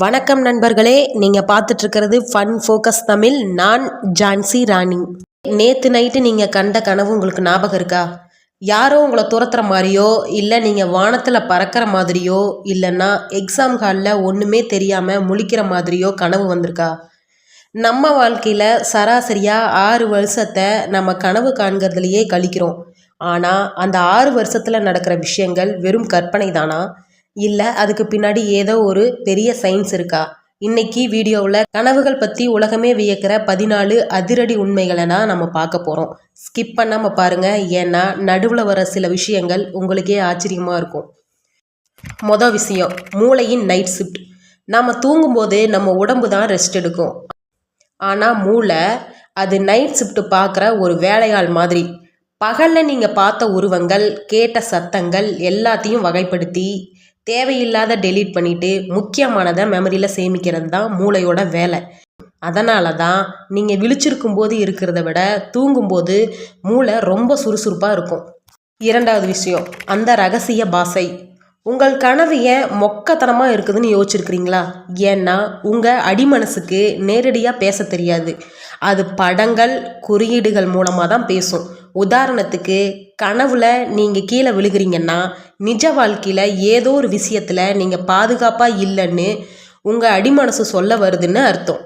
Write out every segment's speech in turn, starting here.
வணக்கம் நண்பர்களே, நீங்கள் பார்த்துட்ருக்கிறது ஃபன் ஃபோக்கஸ் தமிழ். நான் ஜான்சி ராணி. நேற்று நைட்டு நீங்கள் கண்ட கனவு உங்களுக்கு ஞாபகம் இருக்கா? யாரோ உங்களை துரத்துற மாதிரியோ, இல்லை நீங்கள் வானத்தில் பறக்கிற மாதிரியோ, இல்லைன்னா எக்ஸாம் ஹாலில் ஒன்றுமே தெரியாமல் முழிக்கிற மாதிரியோ கனவு வந்திருக்கா? நம்ம வாழ்க்கையில் சராசரியாக 6 வருஷத்தை நம்ம கனவு காண்கிறதுலையே கழிக்கிறோம். ஆனால் அந்த 6 வருஷத்தில் நடக்கிற விஷயங்கள் வெறும் கற்பனை தானா, இல்லை அதுக்கு பின்னாடி ஏதோ ஒரு பெரிய சயின்ஸ் இருக்கா? இன்னைக்கு வீடியோவில் கனவுகள் பற்றி உலகமே வியக்கிற 14 அதிரடி உண்மைகளை நம்ம பார்க்க போகிறோம். ஸ்கிப் பண்ணாமல் பாருங்கள், ஏன்னா நடுவில் வர சில விஷயங்கள் உங்களுக்கே ஆச்சரியமாக இருக்கும். மொதல் விஷயம், மூளையின் நைட் ஷிஃப்ட். நாம் தூங்கும்போது நம்ம உடம்பு தான் ரெஸ்ட் எடுக்கும். ஆனால் மூளை அது நைட் ஷிஃப்ட் பார்க்குற ஒரு வேலையாள் மாதிரி. பகலில் நீங்கள் பார்த்த உருவங்கள், கேட்ட சத்தங்கள் எல்லாத்தையும் வகைப்படுத்தி தேவையில்லாத டெலீட் பண்ணிவிட்டு முக்கியமானதை மெமரியில் சேமிக்கிறது தான் மூளையோட வேலை. அதனால தான் நீங்கள் விழிச்சிருக்கும் போது இருக்கிறத விட தூங்கும்போது மூளை ரொம்ப சுறுசுறுப்பாக இருக்கும். இரண்டாவது விஷயம், அந்த ரகசிய பாஷை. உங்கள் கனவு ஏன் மொக்கத்தனமாக இருக்குதுன்னு யோசிச்சிருக்கிறீங்களா? ஏன்னா உங்கள் அடிமனசுக்கு நேரடியாக பேச தெரியாது. அது படங்கள், குறியீடுகள் மூலமாக தான் பேசும். உதாரணத்துக்கு, கனவுல நீங்கள் கீழே விழுகிறீங்கன்னா நிஜ வாழ்க்கையில் ஏதோ ஒரு விஷயத்தில் நீங்கள் பாதுகாப்பாக இல்லைன்னு உங்கள் அடிமனசு சொல்ல வருதுன்னு அர்த்தம்.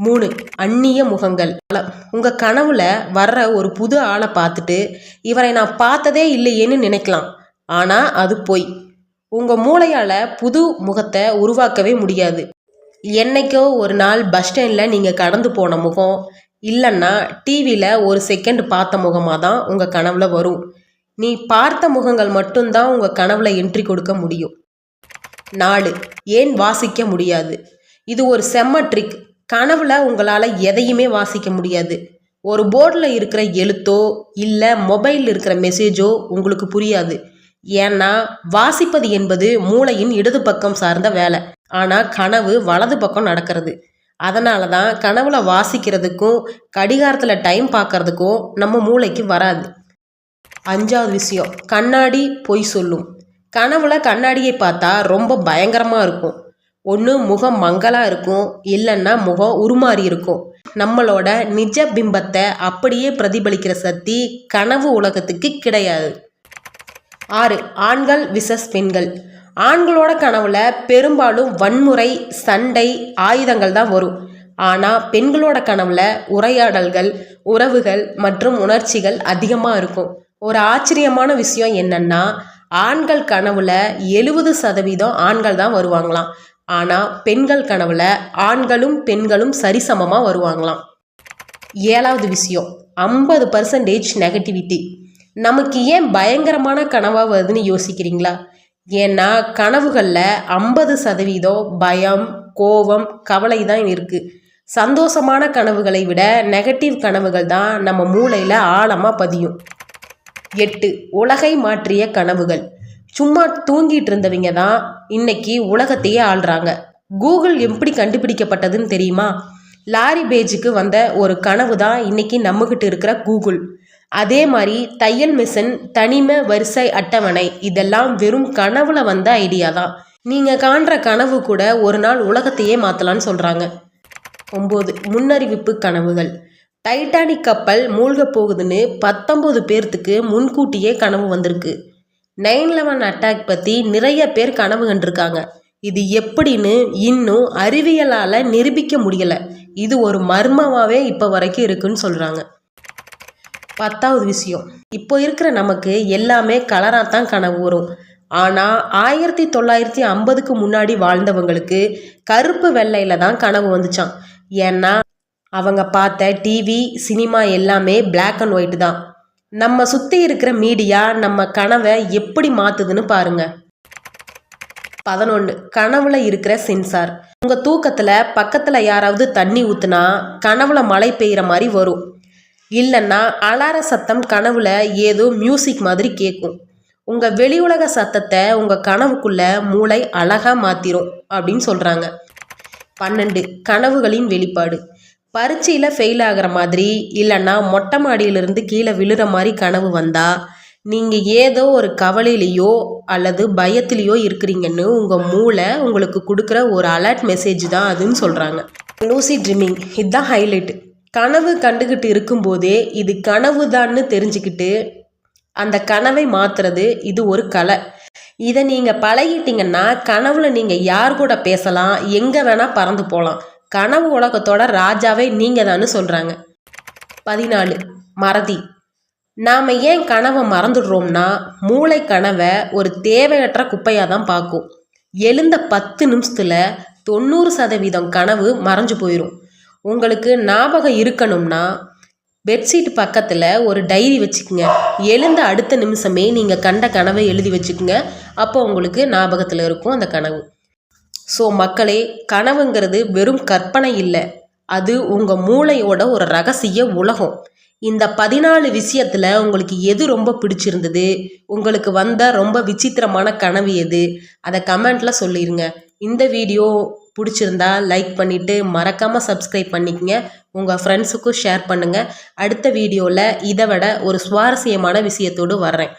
3, அந்நிய முகங்கள். உங்கள் கனவுல வர்ற ஒரு புது ஆளை பார்த்துட்டு இவரை நான் பார்த்ததே இல்லையேன்னு நினைக்கலாம். ஆனால் அது பொய். உங்கள் மூளையால் புது முகத்தை உருவாக்கவே முடியாது. என்னைக்கோ ஒரு நாள் பஸ் ஸ்டாண்டில் நீங்கள் கடந்து போன முகம், இல்லைன்னா டிவியில் ஒரு செகண்ட் பார்த்த முகமாக தான் உங்கள் கனவுல வரும். நீ பார்த்த முகங்கள் மட்டும்தான் உங்கள் கனவுல என்ட்ரி கொடுக்க முடியும். 4, ஏன் வாசிக்க முடியாது? இது ஒரு செம்ம ட்ரிக். கனவுல உங்களால் எதையுமே வாசிக்க முடியாது. ஒரு போர்டில் இருக்கிற எழுத்தோ இல்லை மொபைலில் இருக்கிற மெசேஜோ உங்களுக்கு புரியாது. ஏன்னா வாசிப்பது என்பது மூளையின் இடது பக்கம் சார்ந்த வேலை. ஆனால் கனவு வலது பக்கம் நடக்கிறது. அதனால தான் கனவுல வாசிக்கிறதுக்கும் கடிகாரத்தில் டைம் பார்க்கறதுக்கும் நம்ம மூளைக்கு வராது. 5வது விஷயம், கண்ணாடி பொய் சொல்லும். கனவுல கண்ணாடியை பார்த்தா ரொம்ப பயங்கரமாக இருக்கும். ஒன்று முகம் மங்கலாக இருக்கும், இல்லைன்னா முகம் உருமாறி இருக்கும். நம்மளோட நிஜ பிம்பத்தை அப்படியே பிரதிபலிக்கிற சக்தி கனவு உலகத்துக்கு கிடையாது. 6, ஆண்கள் விசஸ் பெண்கள். ஆண்களோட கனவுல பெரும்பாலும் வன்முறை, சண்டை, ஆயுதங்கள் தான் வரும். ஆனால் பெண்களோட கனவுல உரையாடல்கள், உறவுகள் மற்றும் உணர்ச்சிகள் அதிகமாக இருக்கும். ஒரு ஆச்சரியமான விஷயம் என்னன்னா, ஆண்கள் கனவுல 70% ஆண்கள் தான் வருவாங்களாம். ஆனால் பெண்கள் கனவுல ஆண்களும் பெண்களும் சரிசமமாக வருவாங்களாம். 7வது விஷயம், 50% நெகட்டிவிட்டி. நமக்கு ஏன் பயங்கரமான கனவாக வருதுன்னு யோசிக்கிறீங்களா? ஏன்னா கனவுகளில் 50% பயம், கோபம், கவலை தான் இருக்குது. சந்தோஷமான கனவுகளை விட நெகட்டிவ் கனவுகள் தான் நம்ம மூளையில் ஆழமாக பதியும். 8, உலகை மாற்றிய கனவுகள். சும்மா தூங்கிட்டு இருந்தவங்க தான் இன்னைக்கு உலகத்தையே ஆள்றாங்க. கூகுள் எப்படி கண்டுபிடிக்கப்பட்டதுன்னு தெரியுமா? லாரி பேஜுக்கு வந்த ஒரு கனவு தான் இன்னைக்கு நம்மகிட்ட இருக்கிற கூகுள். அதே மாதிரி தையல் மிஷின், தனிமை வரிசை அட்டவணை, இதெல்லாம் வெறும் கனவுல வந்த ஐடியா தான். நீங்கள் காண்ற கனவு கூட ஒரு நாள் உலகத்தையே மாற்றலான்னு சொல்கிறாங்க. 9, முன்னறிவிப்பு கனவுகள். டைட்டானிக் கப்பல் மூழ்க போகுதுன்னு 19 பேர்த்துக்கு முன்கூட்டியே கனவு வந்திருக்கு. 9/11 அட்டாக் பற்றி நிறைய பேர் கனவு கண்டிருக்காங்க. இது எப்படின்னு இன்னும் அறிவியலால் நிரூபிக்க முடியலை. இது ஒரு மர்மமாகவே இப்போ வரைக்கும் இருக்குன்னு சொல்கிறாங்க. 10வது விஷயம், இப்போ இருக்கிற நமக்கு எல்லாமே கலராக தான் கனவு வரும். ஆனால் 1950க்கு முன்னாடி வாழ்ந்தவங்களுக்கு கருப்பு வெள்ளையில் தான் கனவு வந்துச்சான். ஏன்னா அவங்க பார்த்த டிவி, சினிமா எல்லாமே பிளாக் அண்ட் ஒயிட் தான். நம்ம சுற்றி இருக்கிற மீடியா நம்ம கனவை எப்படி மாற்றுதுன்னு பாருங்க. 11, கனவுல இருக்கிற சென்சார். உங்கள் தூக்கத்தில் பக்கத்தில் யாராவது தண்ணி ஊற்றுனா கனவுல மழை பெய்கிற மாதிரி வரும். இல்லைன்னா அலார சத்தம் கனவுல ஏதோ மியூசிக் மாதிரி கேட்கும். உங்கள் வெளி உலக சத்தத்தை உங்கள் கனவுக்குள்ள மூளை அழகாக மாற்றிரும் அப்படின்னு சொல்கிறாங்க. 12, கனவுகளின் வெளிப்பாடு. பரீட்சையில் ஃபெயில் ஆகிற மாதிரி, இல்லைன்னா மொட்டை மாடியிலிருந்து கீழே விழுற மாதிரி கனவு வந்தால் நீங்கள் ஏதோ ஒரு கவலையிலையோ அல்லது பயத்திலையோ இருக்கிறீங்கன்னு உங்கள் மூளை உங்களுக்கு கொடுக்குற ஒரு அலர்ட் மெசேஜ் தான் அதுன்னு சொல்கிறாங்க. லூசி ட்ரீமிங் இதுதான் ஹைலைட். கனவு கண்டுக்கிட்டு இருக்கும்போதே இது கனவு தான்னு தெரிஞ்சுக்கிட்டு அந்த கனவை மாற்றுறது இது ஒரு கலை. இதை நீங்கள் பழகிட்டீங்கன்னா கனவுல நீங்கள் யார் கூட பேசலாம், எங்கே வேணால் பறந்து போகலாம். கனவு உலகத்தோட ராஜாவே நீங்கள் தான்னு சொல்கிறாங்க. 14 மறதி. நாம் ஏன் கனவை மறந்துடுறோம்னா மூளை கனவை ஒரு தேவையற்ற குப்பையாக தான் பார்க்கும். எழுந்த 10 நிமிஷத்தில் 90% கனவு மறைஞ்சு போயிடும். உங்களுக்கு ஞாபகம் இருக்கணும்னா பெட்ஷீட் பக்கத்தில் ஒரு டைரி வச்சுக்கோங்க. எழுந்த அடுத்த நிமிஷமே நீங்கள் கண்ட கனவை எழுதி வச்சுக்கோங்க. அப்போ உங்களுக்கு ஞாபகத்தில் இருக்கும் அந்த கனவு. ஸோ மக்களே, கனவுங்கிறது வெறும் கற்பனை இல்லை, அது உங்கள் மூளையோட ஒரு ரகசிய உலகம். இந்த 14 விஷயத்தில் உங்களுக்கு எது ரொம்ப பிடிச்சிருந்தது, உங்களுக்கு வந்த ரொம்ப விசித்திரமான கனவு எது, அதை கமெண்ட்டில் சொல்லிடுங்க. இந்த வீடியோ பிடிச்சிருந்தா லைக் பண்ணிவிட்டு மறக்காமல் சப்ஸ்கிரைப் பண்ணிக்கங்க. உங்கள் ஃப்ரெண்ட்ஸுக்கும் ஷேர் பண்ணுங்கள். அடுத்த வீடியோவில் இதை விட ஒரு சுவாரஸ்யமான விஷயத்தோடு வர்றேன்.